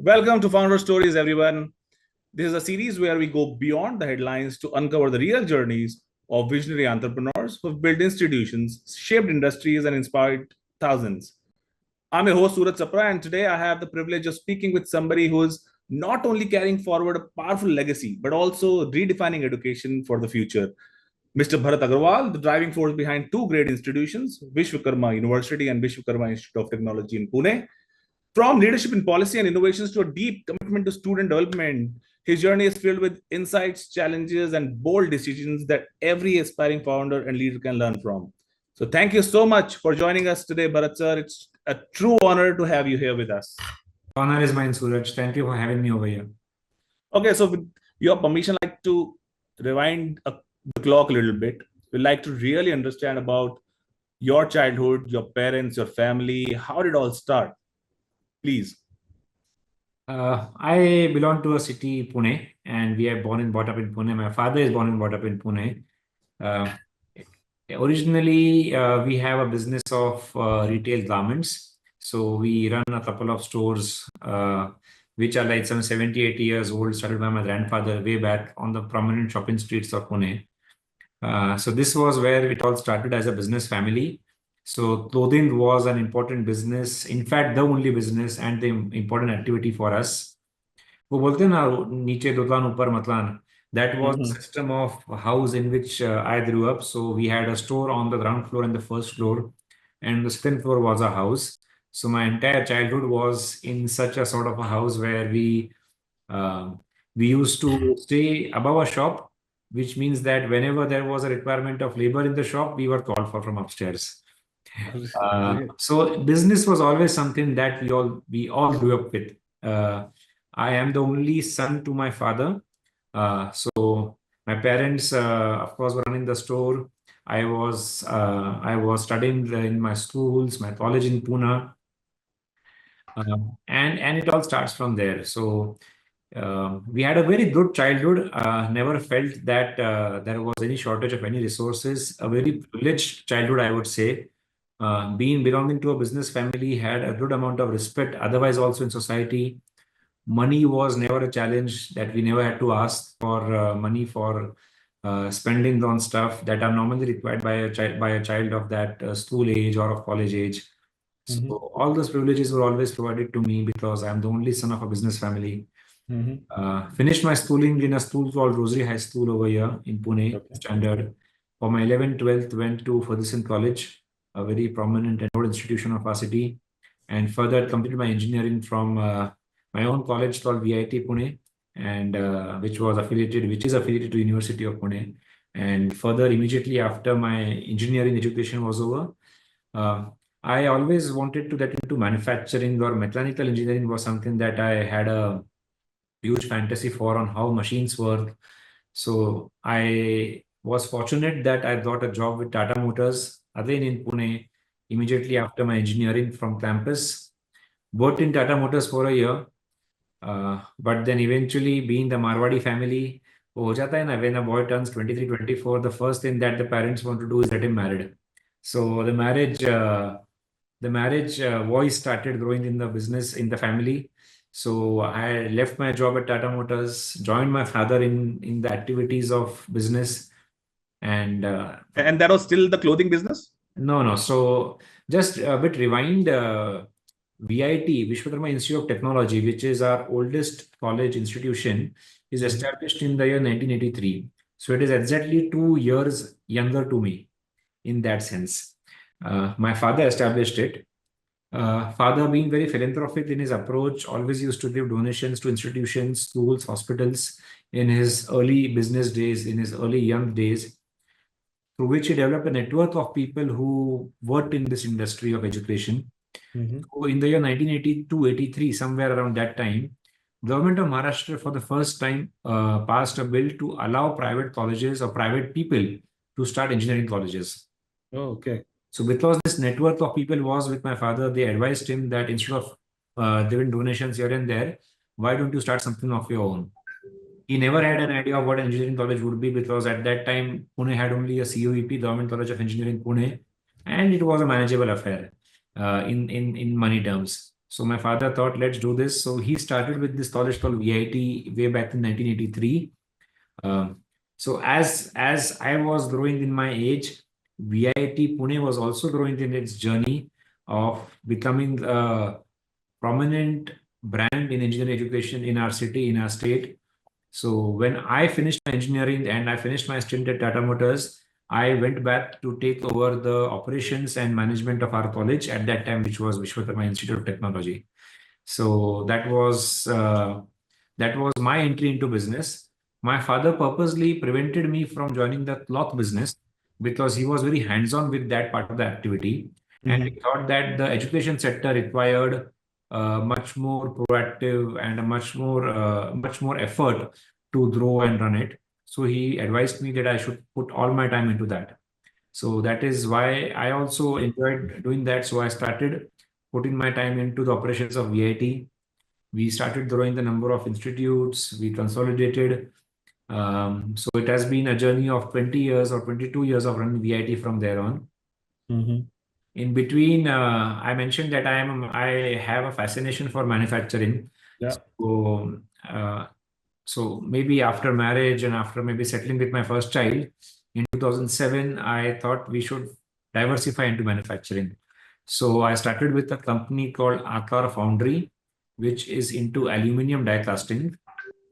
Welcome to Founder Stories, everyone. This is a series where we go beyond the headlines to uncover the real journeys of visionary entrepreneurs who have built institutions, shaped industries, and inspired thousands. I'm your host, Suraj Chapra, and today I have the privilege of speaking with somebody who is not only carrying forward a powerful legacy, but also redefining education for the future. Mr. Bharat Agarwal, the driving force behind two great institutions, Vishwakarma University and Vishwakarma Institute of Technology in Pune. From leadership in policy and innovations to a deep commitment to student development, his journey is filled with insights, challenges, and bold decisions that every aspiring founder and leader can learn from. So, thank you so much for joining us today, Bharat sir. It's a true honor to have you here with us. Honor is mine, Suraj. Thank you for having me over here. Okay, so with your permission, I'd like to rewind the clock a little bit. We'd like to really understand about your childhood, your parents, your family. How did it all start? Please. I belong to a city, Pune, and we are born and brought up in Pune. My father is born and brought up in Pune. Originally, we have a business of retail garments. So we run a couple of stores, which are like some 70, 80 years old, started by my grandfather way back on the prominent shopping streets of Pune. So this was where it all started as a business family. So clothing was an important business, in fact, the only business and the important activity for us. वो बोलते हैं ना नीचे दुकान ऊपर मतलान. That was the system of house in which I grew up. So we had a store on the ground floor and the first floor, and the second floor was a house. So my entire childhood was in such a sort of a house where we used to stay above a shop, which means that whenever there was a requirement of labor in the shop, we were called for from upstairs. So business was always something that we all grew up with. I am the only son to my father. So my parents, of course, were running the store. I was studying in my schools, my college in Pune, and it all starts from there. So we had a very good childhood. Never felt that there was any shortage of any resources. A very privileged childhood, I would say. Belonging to a business family, had a good amount of respect. Otherwise, also in society, money was never a challenge, that we never had to ask for money for spending on stuff that are normally required by a child of that school age or of college age. So all those privileges were always provided to me because I'm the only son of a business family. Finished my schooling in a school called Rosary High School over here in Pune, standard. For my 11th, 12th, went to Ferguson College, a very prominent and old institution of our city, and further completed my engineering from my own college called VIT Pune, and which is affiliated to University of Pune. And further, immediately after my engineering education was over, I always wanted to get into manufacturing, or mechanical engineering was something that I had a huge fantasy for, on how machines work. So I was fortunate that I got a job with Tata Motors, again in Pune, immediately after my engineering from campus. Worked in Tata Motors for a year, but then eventually, being the Marwadi family, ho jata hai na, when a boy turns 23, 24, the first thing that the parents want to do is get him married. So the marriage voice started growing in the business, in the family. So I left my job at Tata Motors, joined my father in the activities of business, and that was still the clothing business? No. So just a bit rewind. VIT, Vishwakarma Institute of Technology, which is our oldest college institution, is established in the year 1983. So it is exactly 2 years younger to me in that sense. My father established it. Father, being very philanthropic in his approach, always used to give donations to institutions, schools, hospitals in his early business days, in his early young days, through which he developed a network of people who worked in this industry of education. So in the year 1982-83, somewhere around that time, Government of Maharashtra for the first time passed a bill to allow private colleges or private people to start engineering colleges. Oh, okay. So because this network of people was with my father, they advised him that instead of giving donations here and there, why don't you start something of your own? He never had an idea of what engineering college would be, because at that time, Pune had only a COEP, Government College of Engineering Pune, and it was a manageable affair in money terms. So my father thought, let's do this. So he started with this college called VIT way back in 1983. So as I was growing in my age, VIT Pune was also growing in its journey of becoming a prominent brand in engineering education in our city, in our state. So when I finished my engineering and I finished my stint at Tata Motors, I went back to take over the operations and management of our college at that time, which was Vishwakarma Institute of Technology. So that was my entry into business. My father purposely prevented me from joining the cloth business because he was very hands-on with that part of the activity, and he thought that the education sector required much more proactive and a much more effort to grow and run it. So he advised me that I should put all my time into that. So that is why I also enjoyed doing that. So I started putting my time into the operations of VIT. We started growing the number of institutes. We consolidated. So it has been a journey of 20 years or 22 years of running VIT from there on. In between, I mentioned that I have a fascination for manufacturing. Yeah. So maybe after marriage and after maybe settling with my first child in 2007, I thought we should diversify into manufacturing. So I started with a company called Atlar Foundry, which is into aluminum die casting.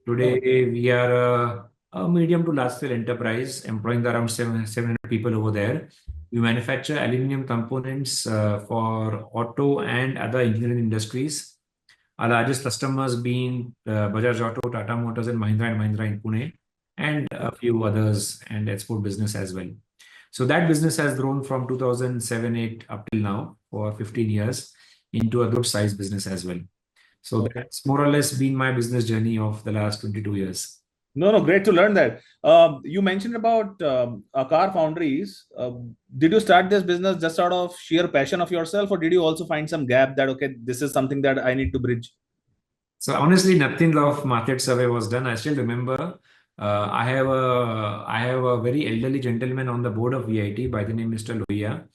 Today, we are a medium to large scale enterprise employing around 700 people over there. We manufacture aluminum components for auto and other engineering industries. Our largest customers being Bajaj Auto, Tata Motors, and Mahindra in Pune, and a few others, and export business as well. So that business has grown from 2007-8 up till now for 15 years into a good size business as well. So that's more or less been my business journey of the last 22 years. No, great to learn that. You mentioned about car foundries. Did you start this business just out of sheer passion of yourself, or did you also find some gap that, okay, this is something that I need to bridge? So honestly, nothing of market survey was done. I still remember I have a very elderly gentleman on the board of VIT by the name Mr. Lohiya,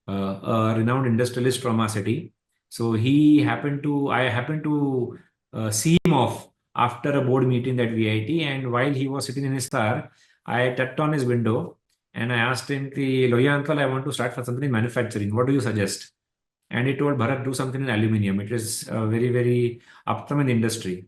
a renowned industrialist from our city. So I happened to see him off after a board meeting at VIT, and while he was sitting in his car, I tapped on his window and I asked him, Lohiya uncle, I want to start for something in manufacturing. What do you suggest? And he told Bharat, do something in aluminium. It is a very, very upcoming industry.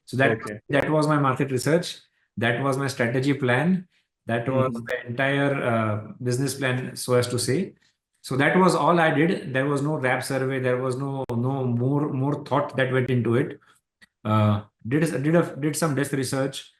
So that was my market research. That was my strategy plan. That was the entire business plan, so as to say. So that was all I did. There was no RAP survey. There was no more thought that went into it. Did some desk research,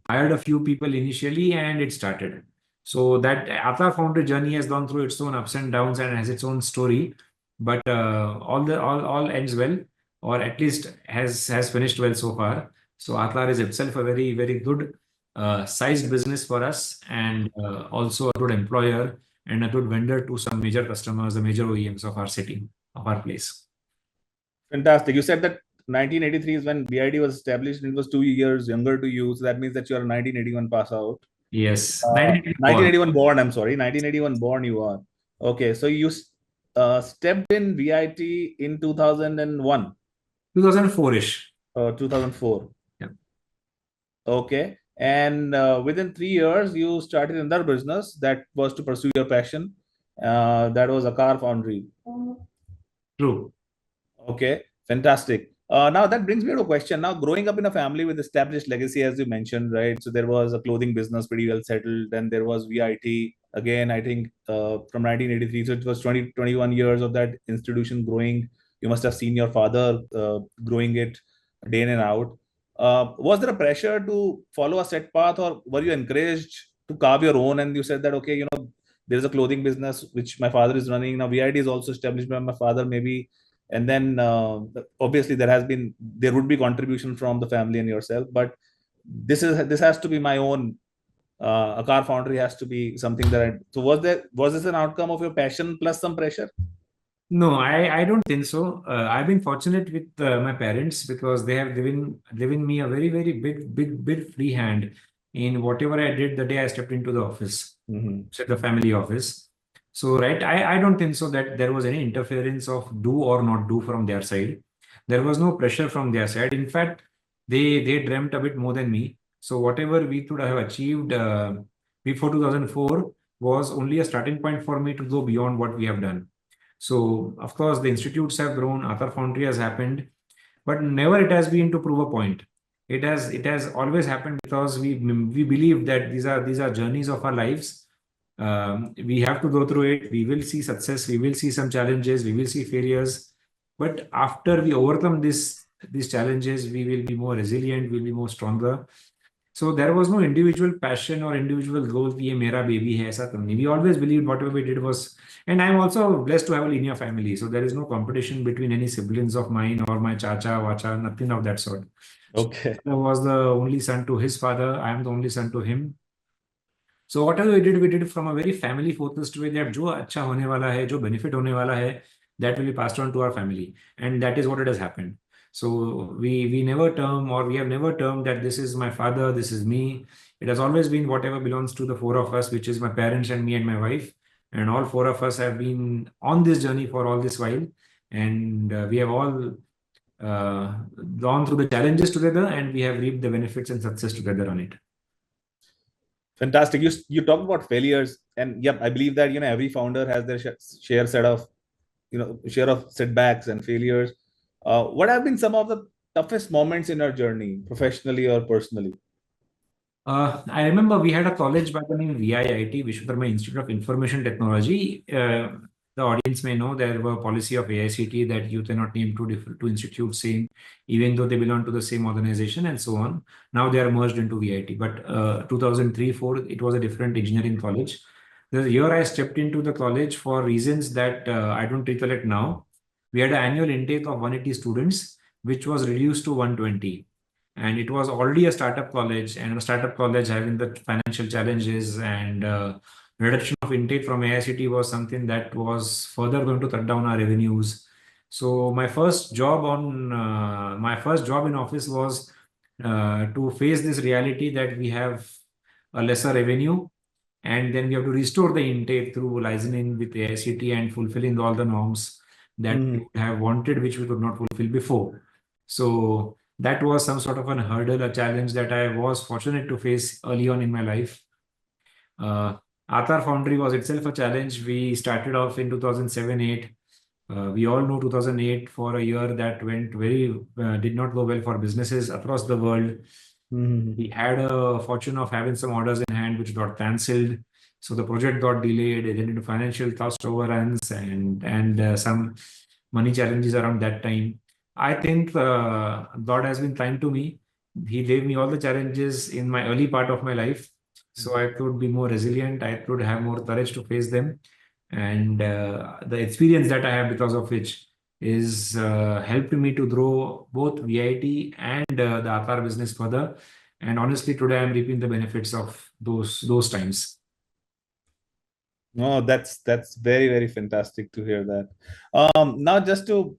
hired a few people initially, and it started. So that Atlar Foundry journey has gone through its own ups and downs and has its own story, but all ends well, or at least has finished well so far. So Atlar is itself a very, very good sized business for us, and also a good employer and a good vendor to some major customers, the major OEMs of our city, of our place. Fantastic. You said that 1983 is when VID was established, and it was 2 years younger to you. So that means that you are a 1981 pass out. Yes, 1981 born. I'm sorry, 1981 born you are. Okay, so you stepped in VIT in 2001. 2004-ish. 2004. Yeah. Okay. And within 3 years, you started another business that was to pursue your passion. That was a car foundry. True. Okay, fantastic. Now that brings me to a question. Now, growing up in a family with established legacy, as you mentioned, right? So there was a clothing business pretty well settled. Then there was VIT. Again, I think from 1983. So it was 21 years of that institution growing. You must have seen your father growing it day in and out. Was there a pressure to follow a set path, or were you encouraged to carve your own? And you said that, okay, there's a clothing business which my father is running. Now, VIT is also established by my father, maybe. And then obviously there would be contribution from the family and yourself, but this has to be my own. A car foundry has to be something so was this an outcome of your passion plus some pressure? No, I don't think so. I've been fortunate with my parents because they have given me a very, very big free hand in whatever I did the day I stepped into the office, so the family office. So, right, I don't think so that there was any interference of do or not do from their side. There was no pressure from their side. In fact, they dreamt a bit more than me. So whatever we could have achieved before 2004 was only a starting point for me to go beyond what we have done. So of course, the institutes have grown, Athar Foundry has happened, but never it has been to prove a point. It has always happened because we believe that these are journeys of our lives. We have to go through it. We will see success. We will see some challenges. We will see failures. But after we overcome these challenges, we will be more resilient. We'll be more stronger. So there was no individual passion or individual goal कि ये मेरा baby है ऐसा तो नहीं. We always believed whatever we did was, and I'm also blessed to have a linear family. So there is no competition between any siblings of mine or my chacha, vacha, nothing of that sort. Okay. I was the only son to his father. I am the only son to him. So whatever we did from a very family focused way that जो अच्छा होने वाला है, जो benefit होने वाला है, that will be passed on to our family, and that is what it has happened. So we never term or we have never termed that this is my father, this is me. It has always been whatever belongs to the four of us, which is my parents and me and my wife, and all four of us have been on this journey for all this while, and we have all gone through the challenges together, and we have reaped the benefits and success together on it. Fantastic. You talked about failures, and yep, I believe that every founder has their share set of share of setbacks and failures. What have been some of the toughest moments in our journey, professionally or personally? I remember we had a college by the name VIIT, Vishwakarma Institute of Information Technology. The audience may know there were policy of AICT that you cannot name two institutes same, even though they belong to the same organization and so on. Now they are merged into VIT. But 2003-4, it was a different engineering college. The year I stepped into the college for reasons that I don't recollect now. We had an annual intake of 180 students, which was reduced to 120. And it was already a startup college, and a startup college having the financial challenges and reduction of intake from AICT was something that was further going to cut down our revenues. So my first job in office was to face this reality that we have a lesser revenue, and then we have to restore the intake through licensing with AICT and fulfilling all the norms that we would have wanted, which we could not fulfill before. So that was some sort of a hurdle, a challenge that I was fortunate to face early on in my life. Athar Foundry was itself a challenge. We started off in 2007-8. We all know 2008 for a year that did not go well for businesses across the world. We had a fortune of having some orders in hand which got cancelled. So the project got delayed, it into financial cost overruns and some money challenges around that time. I think God has been kind to me. He gave me all the challenges in my early part of my life, so I could be more resilient. I could have more courage to face them, and the experience that I have because of which is helped me to grow both VIT and the Athar business further. And honestly, today I'm reaping the benefits of those times. No, that's very, very fantastic to hear that. Now just to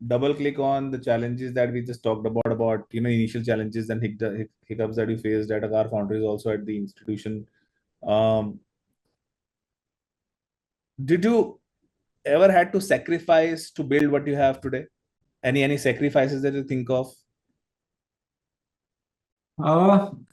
double click on the challenges that we just talked about initial challenges and hiccups that you faced at Agar Foundries, also at the institution. Did you ever had to sacrifice to build what you have today? Any sacrifices that you think of?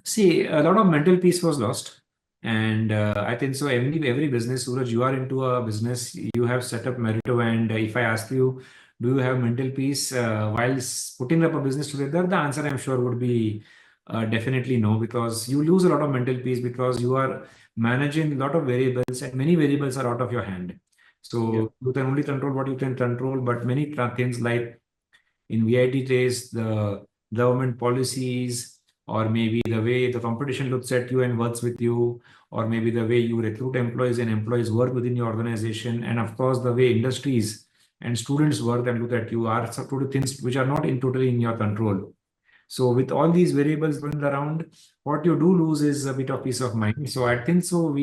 See, a lot of mental peace was lost. And I think so. Every business, Suraj, you are into a business, you have set up Meritto. And if I ask you, do you have mental peace while putting up a business together? The answer, I'm sure, would be definitely no, because you lose a lot of mental peace because you are managing a lot of variables, and many variables are out of your hand. So you can only control what you can control, but many things like in VIT days, the government policies, or maybe the way the competition looks at you and works with you, or maybe the way you recruit employees and employees work within your organization, and of course the way industries and students work and look at you are some things which are not totally in your control. So with all these variables going around, what you do lose is a bit of peace of mind. So I think so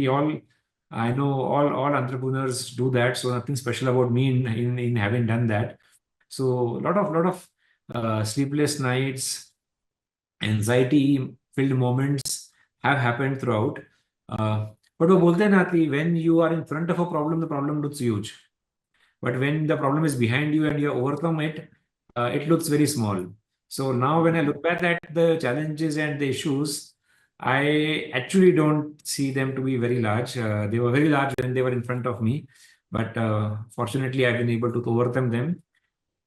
I know all entrepreneurs do that. So nothing special about me in having done that. So a lot of sleepless nights, anxiety-filled moments have happened throughout. But वो बोलते हैं ना कि when you are in front of a problem, the problem looks huge. But when the problem is behind you and you overcome it, it looks very small. So now when I look back at the challenges and the issues, I actually don't see them to be very large. They were very large when they were in front of me, but fortunately, I've been able to overcome them.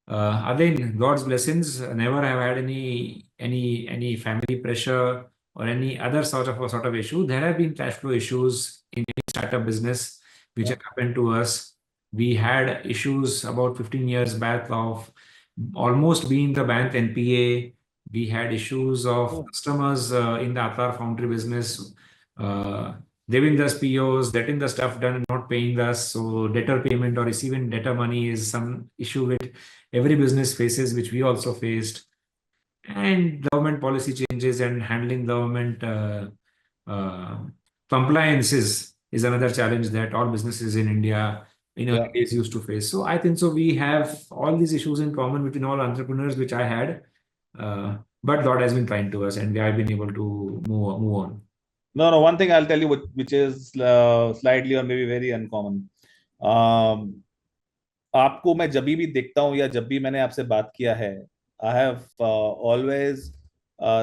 Again, God's blessings. Never have had any family pressure or any other sort of issue. There have been cash flow issues in any startup business which Yeah. have happened to us. We had issues about 15 years back of almost being the bank NPA. We had issues of Oh, customers in the Atar Foundry business uh, giving us POs, getting the stuff done and not paying us. So debtor payment or receiving debtor money is some issue with every business faces, which we also faced. And government policy changes and handling government uh, compliances is another challenge that all businesses in India in early yeah. days used to face. So I think so we have all these issues in common between all entrepreneurs, which I had. But God has been kind to us and we have been able to move on. No, no. One thing I'll tell you, which is slightly or maybe very uncommon. Um, आपको मैं जब भी देखता हूँ या जब भी मैंने आपसे बात किया है, I have always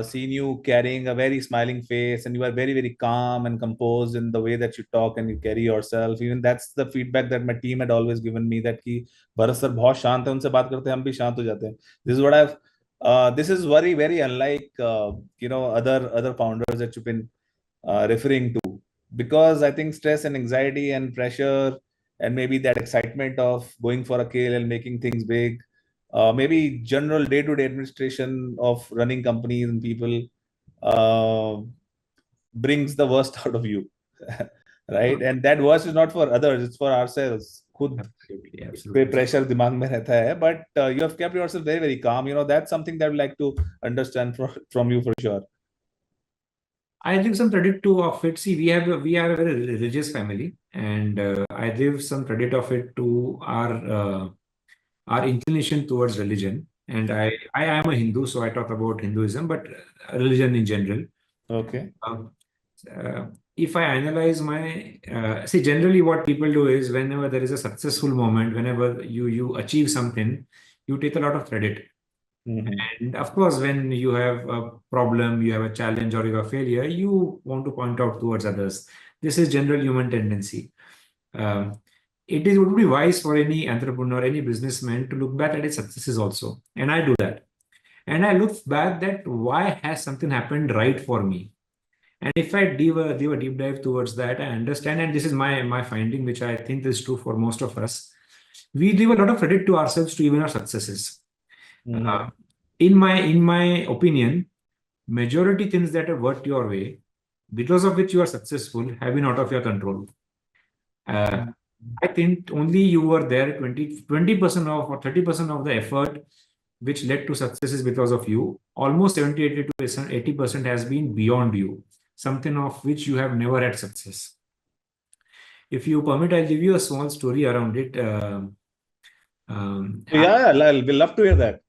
seen you carrying a very smiling face, and you are very, very calm and composed in the way that you talk and you carry yourself. Even that's the feedback that my team had always given me, that कि Bharat sir बहुत शांत है, उनसे बात करते हैं हम भी शांत हो जाते हैं. This is what I've this is very, very unlike other founders that you've been referring to, because I think stress and anxiety and pressure and maybe that excitement of going for a kill and making things big, maybe general day-to-day administration of running companies and people, uh, brings the worst out of you. Right, and that worst is not for others, it's for ourselves. खुद Absolutely, पे absolutely. pressure दिमाग में रहता है, but you have kept yourself very, very calm. That's something that I would like to understand from you for sure. I give some credit to of it. See, we are a very religious family, and I give some credit of it to our inclination towards religion. And I am a Hindu, so I talk about Hinduism, but religion in general. Okay. Um, if I analyze my see, generally what people do is whenever there is a successful moment, whenever you achieve something, you take a lot of credit. Mm-hmm. And of course, when you have a problem, you have a challenge, or you have a failure, you want to point out towards others. This is general human tendency. Um, it would be wise for any entrepreneur, any businessman to look back at its successes also. And I do that. And I look back that why has something happened right for me? And if I do a deep dive towards that, I understand, and this is my finding, which I think is true for most of us. We give a lot of credit to ourselves to even our successes. Mm-hmm. Uh, in my opinion, majority things that have worked your way, because of which you are successful, have been out of your control. I think only you were there 20% of or 30% of the effort which led to success is because of you. Almost 70, 82%, 80% has been beyond you, something of which you have never had success. If you permit, I'll give you a small story around it. Yeah, we'll love to hear that.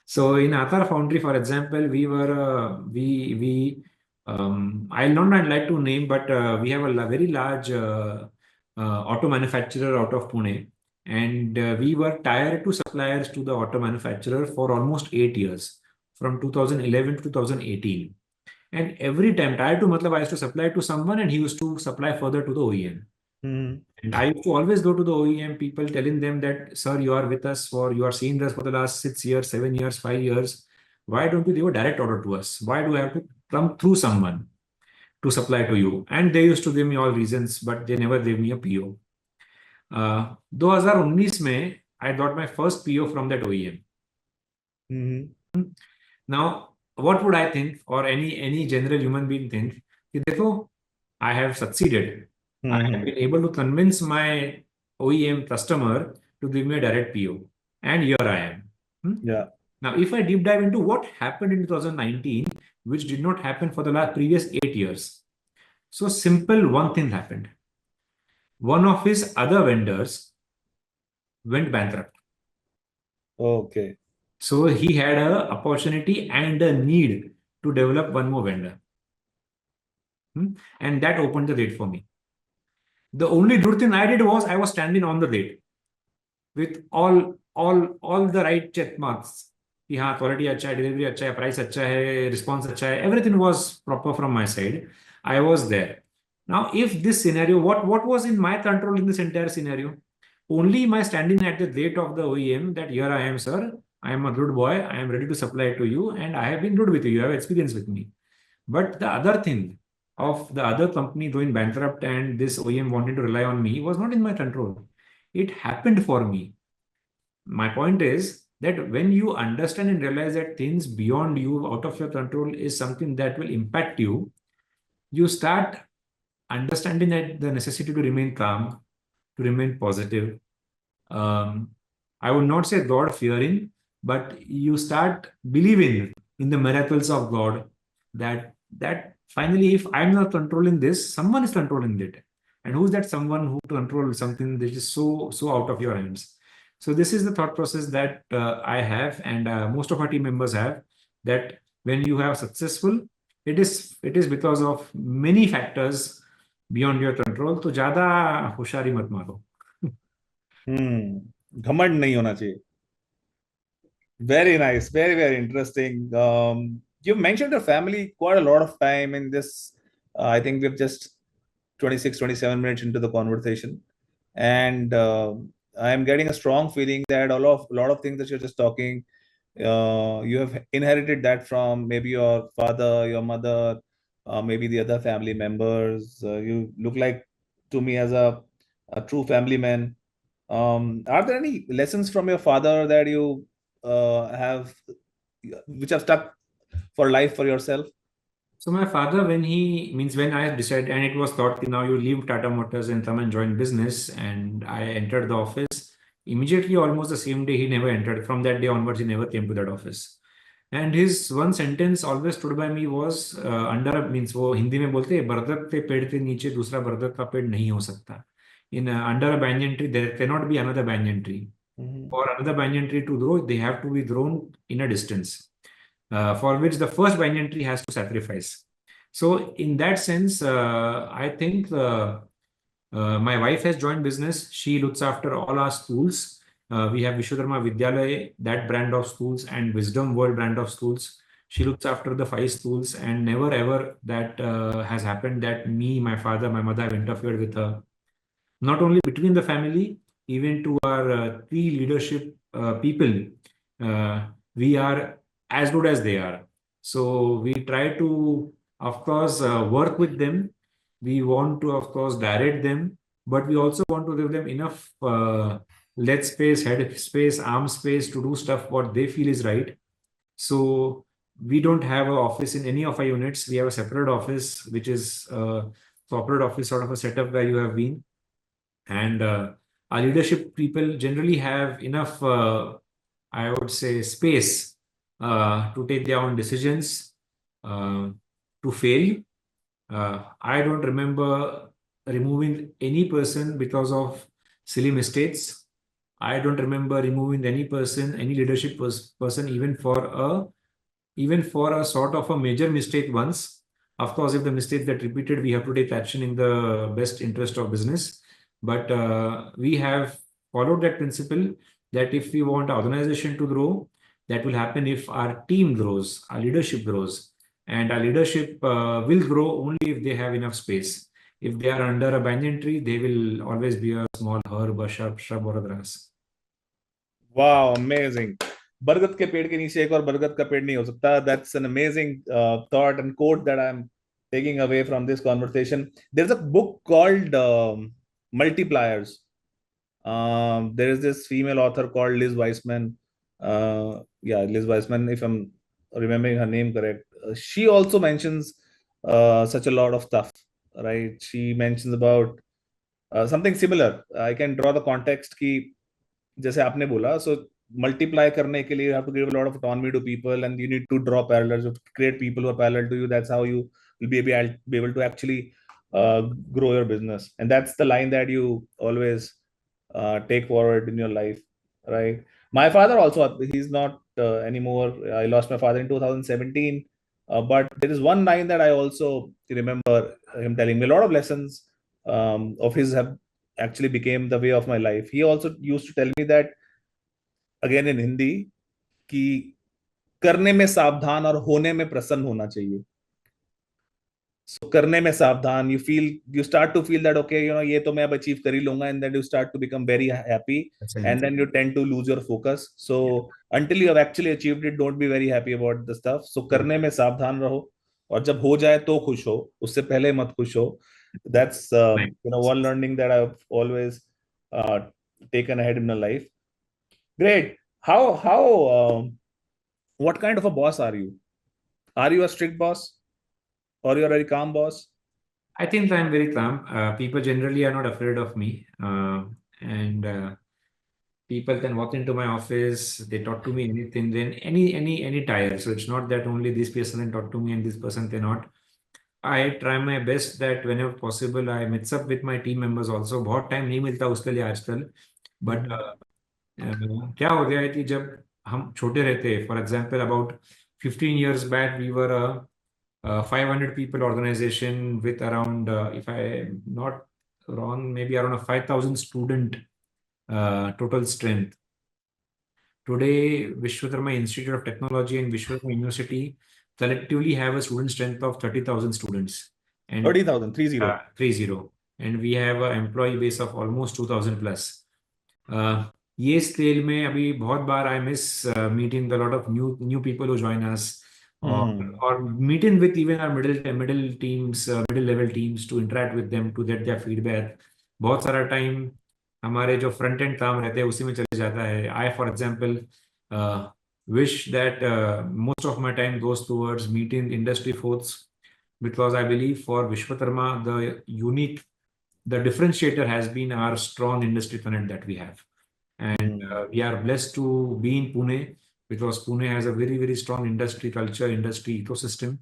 So in Atar Foundry, for example, we were we I'll not like to name, but we have a very large auto manufacturer out of Pune, and we were tier two suppliers to the auto manufacturer for almost 8 years, from 2011 to 2018. And every time tier two, matlab, I used to supply to someone, and he used to supply further to the OEM. Mm-hmm. And I used to always go to the OEM people telling them that, sir, you are with us for, you are seeing us for the last 6 years, 7 years, 5 years. Why don't you give a direct order to us? Why do I have to come through someone to supply to you? And they used to give me all reasons, but they never gave me a PO. 2019 में, I got my first PO from that OEM. Mm-hmm. Now, what would I think, or any general human being think? कि देखो, I have succeeded. I have been able to convince my OEM customer to give me a direct PO, and here I am. Yeah. Now, if I deep dive into what happened in 2019, which did not happen for the last previous 8 years. So simple, one thing happened. One of his other vendors went bankrupt. Okay. So he had a opportunity and a need to develop one more vendor. And that opened the gate for me. The only good thing I did was I was standing on the gate with all the right check marks. कि हाँ quality अच्छा है, delivery अच्छा है, price अच्छा है, response अच्छा है, everything was proper from my side. I was there. Now, if this scenario, what was in my control in this entire scenario? Only my standing at the gate of the OEM that here I am, sir. I am a good boy. I am ready to supply to you, and I have been good with you. You have experience with me. But the other thing of the other company going bankrupt and this OEM wanting to rely on me was not in my control. It happened for me. My point is that when you understand and realize that things beyond you, out of your control, is something that will impact you, you start understanding that the necessity to remain calm, to remain positive. Um, I would not say God fearing, but you start believing in the miracles of God. That finally, if I'm not controlling this, someone is controlling it. And who's that someone who controls something that is so out of your hands? So this is the thought process that I have, and most of our team members have. That when you have successful, it is because of many factors beyond your control. तो ज्यादा होशियारी मत मारो. घमंड नहीं होना चाहिए. Very nice, very interesting. You mentioned your family quite a lot of time in this. I think we've just 26, 27 minutes into the conversation, and I'm getting a strong feeling that a lot of things that you're just talking, you have inherited that from maybe your father, your mother, maybe the other family members. You look like to me as a true family man. Are there any lessons from your father that you have, which have stuck for life for yourself? So my father, when I decided, and it was thought, now you leave Tata Motors and come and join business, and I entered the office immediately, almost the same day. He never entered. From that day onwards, he never came to that office. And his one sentence always stood by me was under means वो हिंदी में बोलते हैं बरगद के पेड़ के नीचे दूसरा बरगद का पेड़ नहीं हो सकता. In under a banyan tree, there cannot be another banyan tree. For another banyan tree to grow, they have to be grown in a distance, for which the first banyan tree has to sacrifice. So, in that sense, I think my wife has joined business. She looks after all our schools. We have Vishwakarma Vidyalaya, that brand of schools, and Wisdom World brand of schools. She looks after the 5 schools, and never ever that has happened that me, my father, my mother have interfered with her. Not only between the family, even to our key leadership people, we are as good as they are. So we try to, of course, work with them. We want to, of course, direct them, but we also want to give them enough leg space, head space, arm space to do stuff what they feel is right. So we don't have an office in any of our units. We have a separate office, which is a corporate office sort of a setup where you have been. And our leadership people generally have enough, I would say, space to take their own decisions, to fail. I don't remember removing any person because of silly mistakes. I don't remember removing any person, any leadership person, even for a sort of a major mistake once. Of course, if the mistake that repeated, we have to take action in the best interest of business. But we have followed that principle that if we want our organization to grow, that will happen if our team grows, our leadership grows, and our leadership will grow only if they have enough space. If they are under a banyan tree, they will always be a small herb, a shrub or a grass. Wow, amazing. बरगद के पेड़ के नीचे एक और बरगद का पेड़ नहीं हो सकता. That's an amazing thought and quote that I'm taking away from this conversation. There's a book called Multipliers. There is this female author called Liz Weissman. Yeah, Liz Weissman, if I'm remembering her name correct. She also mentions such a lot of stuff, right? She mentions about something similar. I can draw the context कि जैसे आपने बोला, so multiply करने के लिए you have to give a lot of autonomy to people and you need to draw parallels, you have to create people who are parallel to you. That's how you will be able to actually grow your business. And that's the line that you always take forward in your life, right? My father also, he's not anymore. I lost my father in 2017. But there is one line that I also remember him telling me. A lot of lessons of his have actually became the way of my life. He also used to tell me that, again in Hindi, कि करने में सावधान और होने में प्रसन्न होना चाहिए. So करने में सावधान, you start to feel that okay, ये तो मैं अब achieve कर ही लूंगा, and then you start to become very happy, and then you tend to lose your focus. So until you have actually achieved it, don't be very happy about the stuff. So करने में सावधान रहो, और जब हो जाए तो खुश हो, उससे पहले मत खुश हो. That's one learning that I've always uh, taken ahead in my life. Great. How what kind of a boss are you? Are you a strict boss, or you're a very calm boss? I think I'm very calm. People generally are not afraid of me. And people can walk into my office, they talk to me anything, then any tire. So it's not that only this person can talk to me and this person cannot. I try my best that whenever possible I mix up with my team members also. बहुत time नहीं मिलता उसके लिए आजकल, but क्या हो गया है कि जब हम छोटे रहते, for example about 15 years back we were a 500 people organization with around if I am not wrong, maybe around a 5,000 student total strength. Today, Vishwakarma Institute of Technology and Vishwakarma University collectively have a student strength of 30,000 students. And 30,000, 30. 30. And we have an employee base of almost 2,000 plus. ये scale में अभी बहुत बार I miss meeting the lot of new people who join us, or meeting with even our middle teams, middle level teams, to interact with them, to get their feedback. बहुत सारा time हमारे जो front end काम रहते हैं उसी में चले जाता है. I, for example, wish that most of my time goes towards meeting industry folks, because I believe for Vishwakarma, the differentiator has been our strong industry connect that we have. And we are blessed to be in Pune, because Pune has a very, very strong industry culture, industry ecosystem.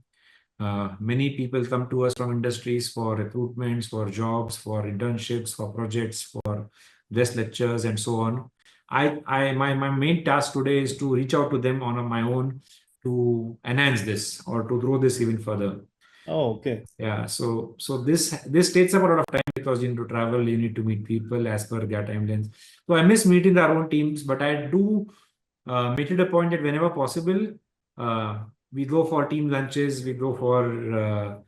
Many people come to us from industries for recruitments, for jobs, for internships, for projects, for guest lectures, and so on. My main task today is to reach out to them on my own to enhance this or to grow this even further. Oh, okay. Yeah. So this takes up a lot of time, because you need to travel, you need to meet people as per their timelines. So I miss meeting our own teams, but I do make it a point that whenever possible, we go for team lunches, we go for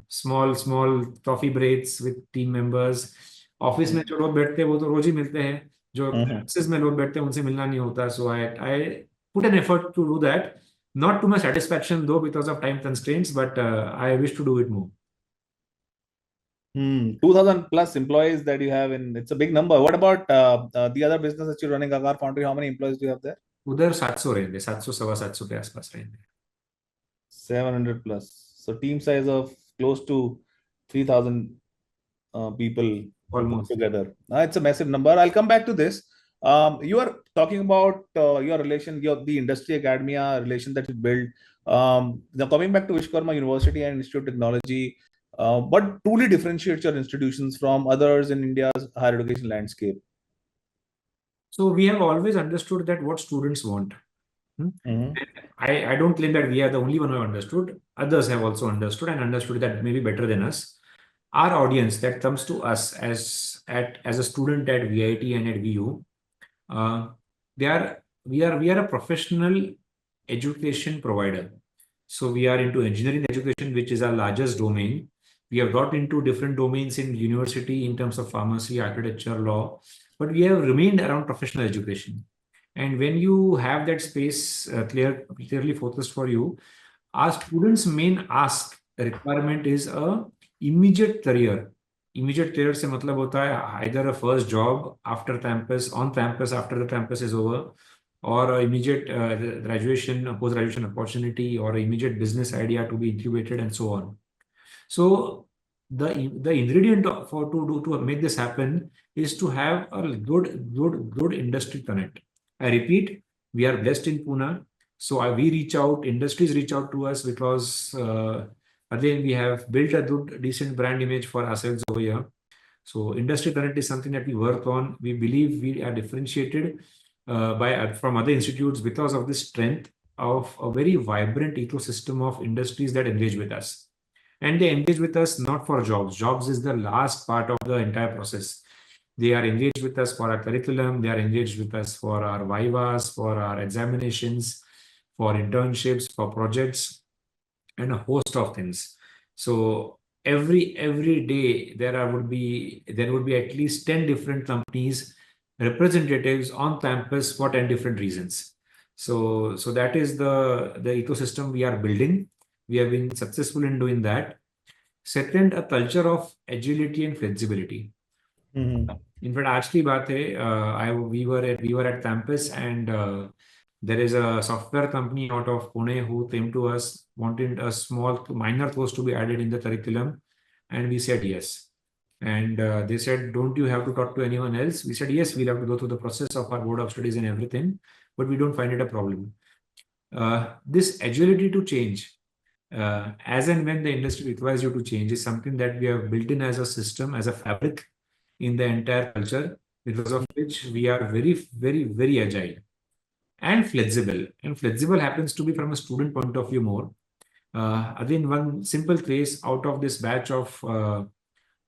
small coffee breaks with team members. Office में जो लोग बैठते हैं वो तो रोज ही मिलते हैं, जो ऑफिस में लोग बैठते हैं उनसे मिलना नहीं होता. So I put an effort to do that, not to my satisfaction though, because of time constraints, but I wish to do it more. 2,000 plus employees that you have, and it's a big number. What about the other business that you're running, Agar Foundry? How many employees do you have there? उधर 700 रहेंगे, 700 सवा 700 के आसपास रहेंगे. 700 plus. So team size of close to 3,000 people Almost together. It's a massive number. I'll come back to this. You are talking about your relation, the industry academia relation that you build. Now coming back to Vishwakarma University and Institute of Technology, what truly differentiates your institutions from others in India's higher education landscape? So we have always understood that what students want. I don't claim that we are the only one who understood. Others have also understood, and understood that maybe better than us. Our audience that comes to us as a student at VIT and at VU, we are a professional education provider. So we are into engineering education, which is our largest domain. We have got into different domains in university in terms of pharmacy, architecture, law, but we have remained around professional education. And when you have that space clearly focused for you, our students' main requirement is a immediate career. Immediate career से मतलब होता है either a first job after campus, on campus after the campus is over, or immediate graduation, post-graduation opportunity, or immediate business idea to be incubated, and so on. So the ingredient to make this happen is to have a good industry connect. I repeat, we are blessed in Pune. So we reach out, industries reach out to us, because again, we have built a good, decent brand image for ourselves over here. So industry connect is something that we work on. We believe we are differentiated from other institutes because of the strength of a very vibrant ecosystem of industries that engage with us. And they engage with us not for jobs. Jobs is the last part of the entire process. They are engaged with us for our curriculum. They are engaged with us for our vivas, for our examinations, for internships, for projects, and a host of things. So every day would be at least 10 different companies representatives on campus for 10 different reasons. So that is the ecosystem we are building. We have been successful in doing that. Second, a culture of agility and flexibility. In fact, आज की बात है, we were at campus, and there is a software company out of Pune who came to us, wanted a small minor course to be added in the curriculum, and we said yes. And they said, don't you have to talk to anyone else? We said, yes, we'll have to go through the process of our board of studies and everything, but we don't find it a problem. This agility to change, as and when the industry requires you to change, is something that we have built in as a system, as a fabric in the entire culture, because of which we are very, very, very agile and flexible. And flexible happens to be from a student point of view more. Again, one simple case out of this batch of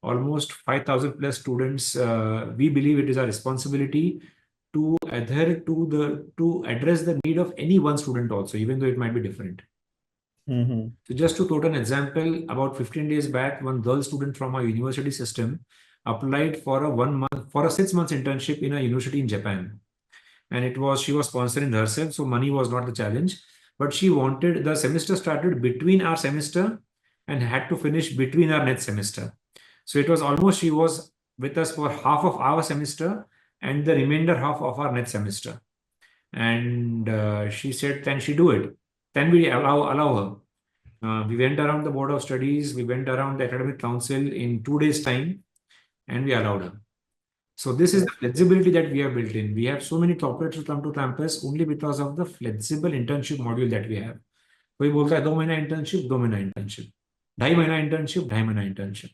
almost 5,000 plus students, we believe it is our responsibility to adhere to address the need of any one student also, even though it might be different. So just to quote an example, about 15 days back, one girl student from our university system applied for a 6 months internship in a university in Japan. And she was sponsoring herself, so money was not the challenge. But she wanted, the semester started between our semester and had to finish between our next semester. So it was almost, she was with us for half of our semester and the remainder half of our next semester. And she said, can she do it? Then we allow her. We went around the board of studies, we went around the academic council in 2 days' time, and we allowed her. So this is the flexibility that we have built in. We have so many corporates who come to campus only because of the flexible internship module that we have. कोई बोलता है 2 महीना internship, 2 महीना internship, 2.5 महीना internship, 2.5 महीना internship.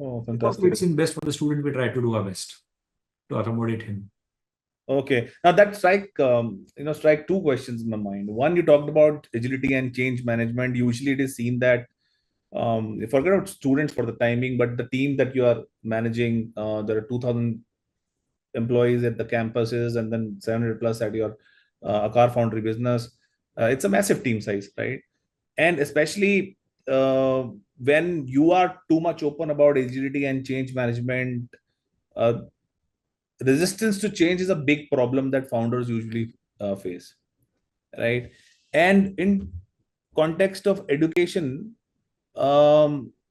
Oh, What fantastic. fits in best for the student, we try to do our best to accommodate him. Okay. Now that strike two questions in my mind. One, you talked about agility and change management. Usually it is seen that forget about students for the timing, but the team that you are managing, there are 2,000 employees at the campuses and then 700 plus at your car foundry business. It's a massive team size, right? And especially when you are too much open about agility and change management, uh, resistance to change is a big problem that founders usually face, right? And in context of education,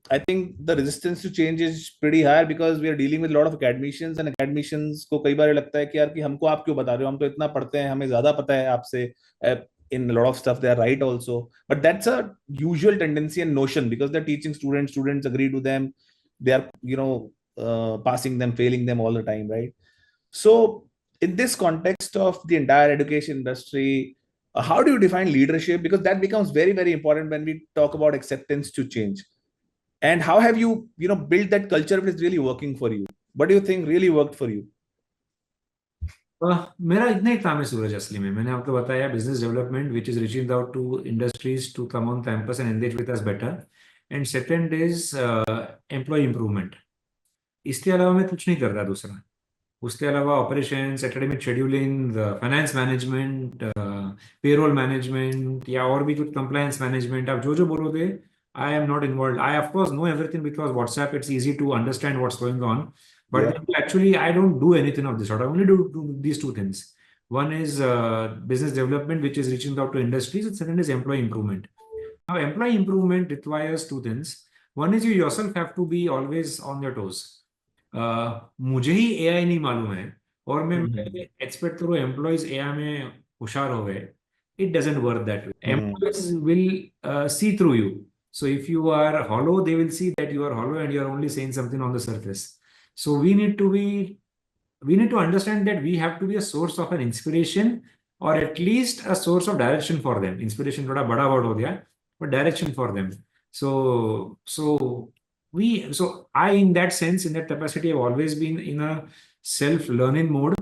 I think the resistance to change is pretty high because we are dealing with a lot of academicians, and academicians को कई बार लगता है कि यार कि हमको आप क्यों बता रहे हो, हम तो इतना पढ़ते हैं, हमें ज्यादा पता है आपसे. In a lot of stuff they are right also, but that's a usual tendency and notion because they're teaching students agree to them, they are passing them, failing them all the time, right? So in this context of the entire education industry, how do you define leadership? Because that becomes very, very important when we talk about acceptance to change. And how have you built that culture which is really working for you? What do you think really worked for you? मेरा इतना ही काम है सूरज, असली में मैंने आपको बताया business development which is reaching out to industries to come on campus and engage with us better. And second is employ improvement. इसके अलावा मैं कुछ नहीं कर रहा दूसरा. उसके अलावा operations, academic scheduling, finance management, payroll management या और भी कुछ कंप्लायंस मैनेजमेंट, आप जो बोलोगे, I am not involved. I of course know everything because WhatsApp, it's easy to understand what's going on. But Yeah. actually, I don't do anything of this sort. I only do these two things. One is business development, which is reaching out to industries, and second is employee improvement. Now, employee improvement requires two things. One is you yourself have to be always on your toes. मुझे ही AI नहीं मालूम है और मैं expect करूँ employees AI में होशियार हो गए. It doesn't work that way. Employees will see through you. So if you are hollow, they will see that you are hollow and you are only saying something on the surface. So we need to understand that we have to be a source of an inspiration or at least a source of direction for them. Inspiration थोड़ा बड़ा word हो गया, but direction for them. So I, in that sense, in that capacity, have always been in a self-learning mode.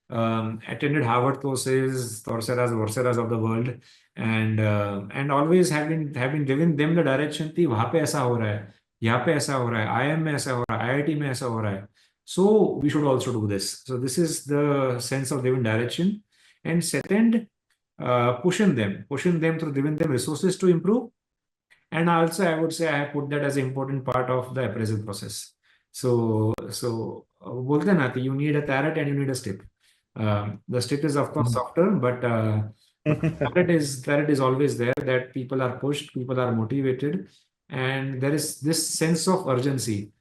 Attended Harvard courses, Coursera's of the world, and always have been giving them the direction कि वहाँ पे ऐसा हो रहा है, यहाँ पे ऐसा हो रहा है, IIM में ऐसा हो रहा है, IIT में ऐसा हो रहा है. So we should also do this. So this is the sense of giving direction. And second, pushing them through giving them resources to improve. And also, I would say I have put that as an important part of the appraisal process. बोलते हैं ना कि you need a carrot and you need a stick. The stick is of course softer, but carrot is always there. That people are pushed, people are motivated, and there is this sense of urgency.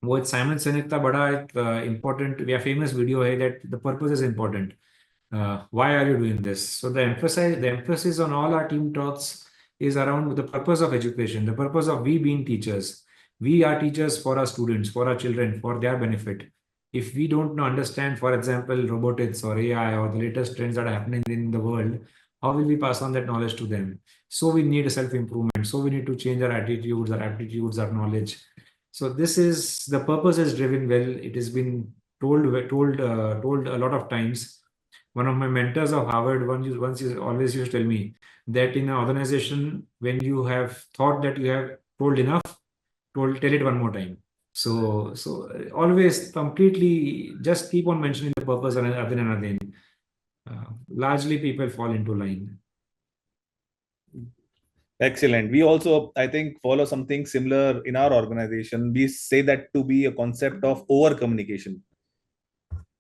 वो एक Simon Sinek का बड़ा एक important या famous video है that the purpose is important. Why are you doing this? So the emphasis on all our team talks is around the purpose of education, the purpose of we being teachers. We are teachers for our students, for our children, for their benefit. If we don't understand, for example, robotics or AI or the latest trends that are happening in the world, how will we pass on that knowledge to them? So we need a self-improvement. So we need to change our attitudes, our aptitudes, our knowledge. So this is the purpose is driven well. It has been told a lot of times. One of my mentors of Harvard once always used to tell me that in an organization, when you have thought that you have told enough, tell it one more time. So always completely just keep on mentioning the purpose again and again. Largely people fall into line. Excellent. We also, I think, follow something similar in our organization. We say that to be a concept of over communication,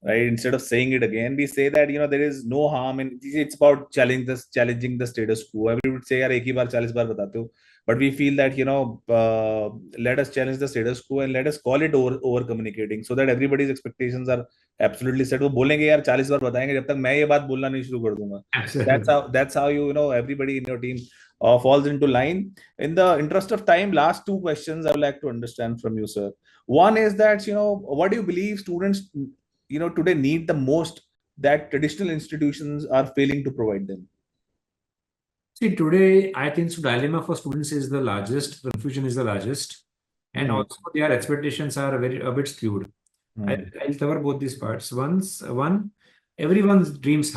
right? Instead of saying it again, we say that there is no harm in it's about challenging the status quo. Everyone would say, "यार एक ही बार 40 बार बताते हो," but we feel that let us challenge the status quo and let us call it over communicating so that everybody's expectations are absolutely set. वो बोलेंगे यार 40 बार बताएंगे जब तक मैं ये बात बोलना नहीं शुरू कर दूंगा. That's how everybody in your team falls into line. In the interest of time, last two questions I would like to understand from you, sir. One is that what do you believe students today need the most that traditional institutions are failing to provide them? See, today I think the dilemma for students is the largest, confusion is the largest, and also their expectations are a bit skewed. I'll cover both these parts. One, everyone's dreams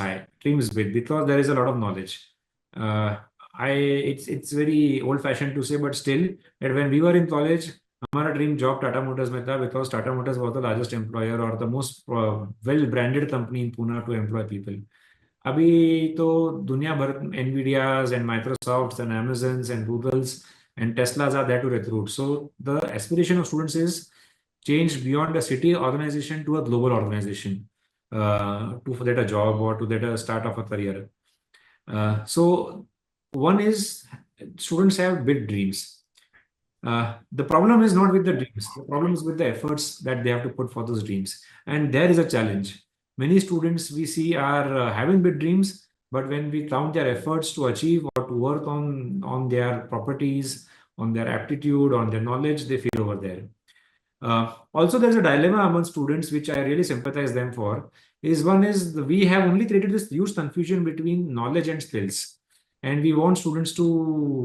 big because there is a lot of knowledge. It's very old-fashioned to say, but still, that when we were in college, हमारा dream job Tata Motors में था because Tata Motors was the largest employer or the most well-branded company in Pune to employ people. अभी तो दुनिया भर NVIDIAs and Microsofts and Amazons and Googles and Teslas are there to recruit. So the aspiration of students is changed beyond a city organization to a global organization to get a job or to get a start of a career. So one is students have big dreams. The problem is not with the dreams. The problem is with the efforts that they have to put for those dreams. And there is a challenge. Many students we see are having big dreams, but when we count their efforts to achieve or to work on their properties, on their aptitude, on their knowledge, they feel over there. Also, there's a dilemma among students, which I really sympathize them for, is we have only created this huge confusion between knowledge and skills. And we want students to,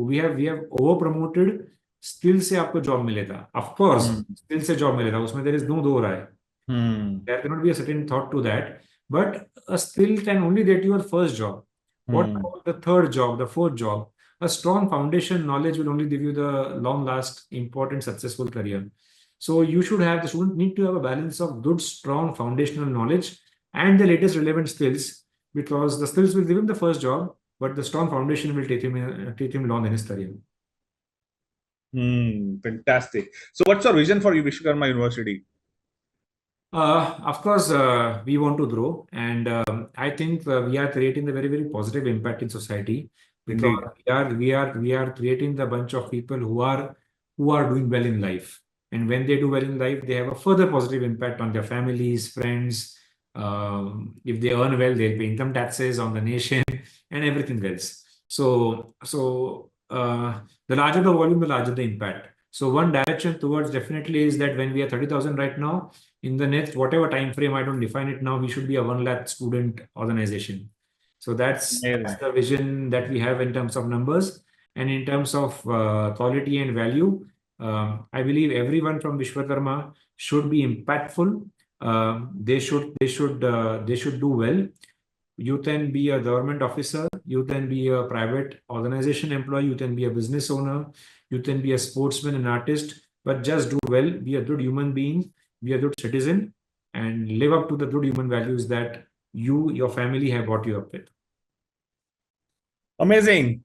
we have over-promoted skill से आपको job मिलेगा. Of course skill से job मिलेगा, उसमें there is no दो राय. There can not be a certain thought to that, but a skill can only get your first job. What about the third job, the fourth job? A strong foundation knowledge will only give you the long last, important, successful career. So the student need to have a balance of good, strong foundational knowledge and the latest relevant skills, because the skills will give him the first job, but the strong foundation will take him long in his career. Fantastic. So what's your vision for Vishwakarma University? Of course, we want to grow, and I think we are creating a very, very positive impact in society, because we are creating the bunch of people who are doing well in life, and when they do well in life, they have a further positive impact on their families, friends. If they earn well, they'll pay income taxes on the nation and everything else. So the larger the volume, the larger the impact. So one direction towards definitely is that when we are 30,000 right now, in the next whatever time frame, I don't define it now, we should be a 1 lakh student organization. So that's the vision that we have in terms of numbers, and in terms of quality and value. I believe everyone from Vishwakarma should be impactful. They should do well. You can be a government officer, you can be a private organization employee, you can be a business owner, you can be a sportsman, an artist, but just do well, be a good human being, be a good citizen, and live up to the good human values that your family have brought you up with. Amazing.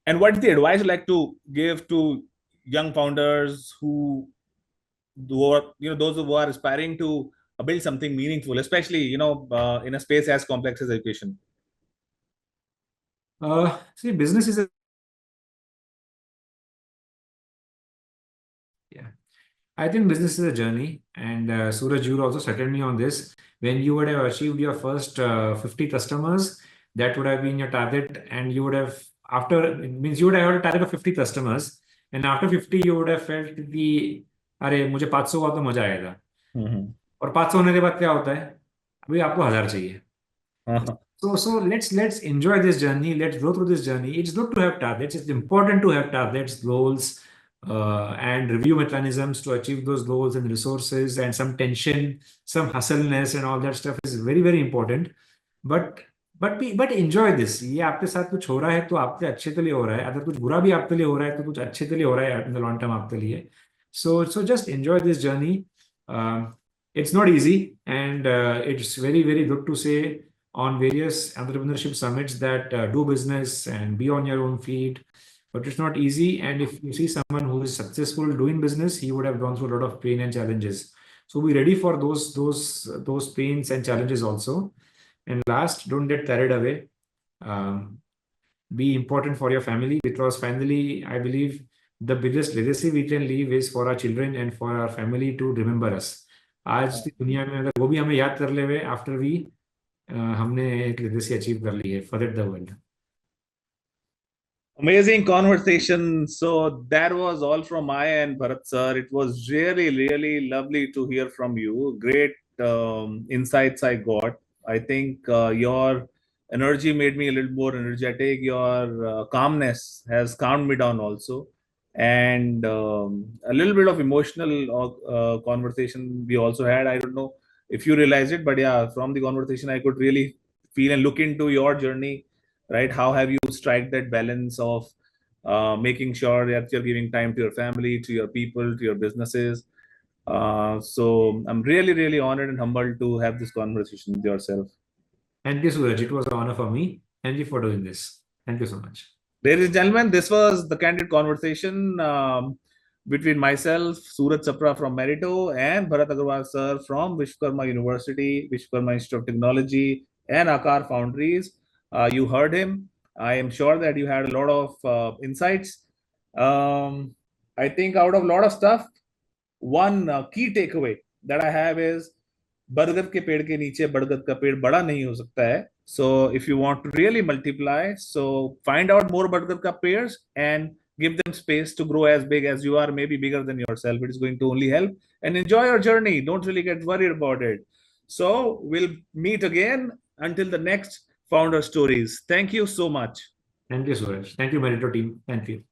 And what's the advice you'd like to give to young founders who are, those who are aspiring to build something meaningful, especially, in a space as complex as education? See, business is yeah. I think business is a journey, and Suraj, you also settled me on this. When you would have achieved your first 50 customers, that would have been your target, and you would have after it means you would have had a target of 50 customers, and after 50 you would have felt कि अरे मुझे 500 हुआ तो मजा आएगा, और 500 होने के बाद क्या होता है, अभी आपको 1000 चाहिए. So let's enjoy this journey. Let's go through this journey. It's good to have targets. It's important to have targets, goals, and review mechanisms to achieve those goals, and resources, and some tension, some hustleness, and all that stuff is very, very important. But enjoy this. ये आपके साथ कुछ हो रहा है तो आपके अच्छे के लिए हो रहा है. अगर कुछ बुरा भी आपके लिए हो रहा है तो कुछ अच्छे के लिए हो रहा है in the long term आपके लिए. So just enjoy this journey. It's not easy, and it's very, very good to say on various entrepreneurship summits that do business and be on your own feet, but it's not easy. And if you see someone who is successful doing business, he would have gone through a lot of pain and challenges. So be ready for those pains and challenges also. And last, don't get carried away. Be important for your family, because finally, I believe the biggest legacy we can leave is for our children and for our family to remember us. आज की दुनिया में अगर वो भी हमें याद कर ले after we हमने एक लेगेसी अचीव कर ली है, forget the world. Amazing conversation. So that was all from my end, Bharat sir. It was really, really lovely to hear from you. Great insights I got. I think your energy made me a little more energetic. Your calmness has calmed me down also. And a little bit of emotional conversation we also had. I don't know if you realize it, but yeah, from the conversation, I could really feel and look into your journey, right? How have you strike that balance of making sure that you're giving time to your family, to your people, to your businesses? So I'm really, really honored and humbled to have this conversation with yourself. Thank you, Suraj. It was an honor for me. Thank you for doing this. Thank you so much. Ladies and gentlemen, this was the candid conversation between myself, Suraj Chapra from Meritto, and Bharat Agarwal sir from Vishwakarma University, Vishwakarma Institute of Technology, and Akar Foundries. You heard him. I am sure that you had a lot of insights. I think out of a lot of stuff, one key takeaway that I have is बरगद के पेड़ के नीचे बरगद का पेड़ बड़ा नहीं हो सकता है. So if you want to really multiply, so find out more बरगद का peers and give them space to grow as big as you are, maybe bigger than yourself. It is going to only help, and enjoy your journey. Don't really get worried about it. So we'll meet again until the next founder stories. Thank you so much. Thank you, Suraj. Thank you, Meritto team. Thank you.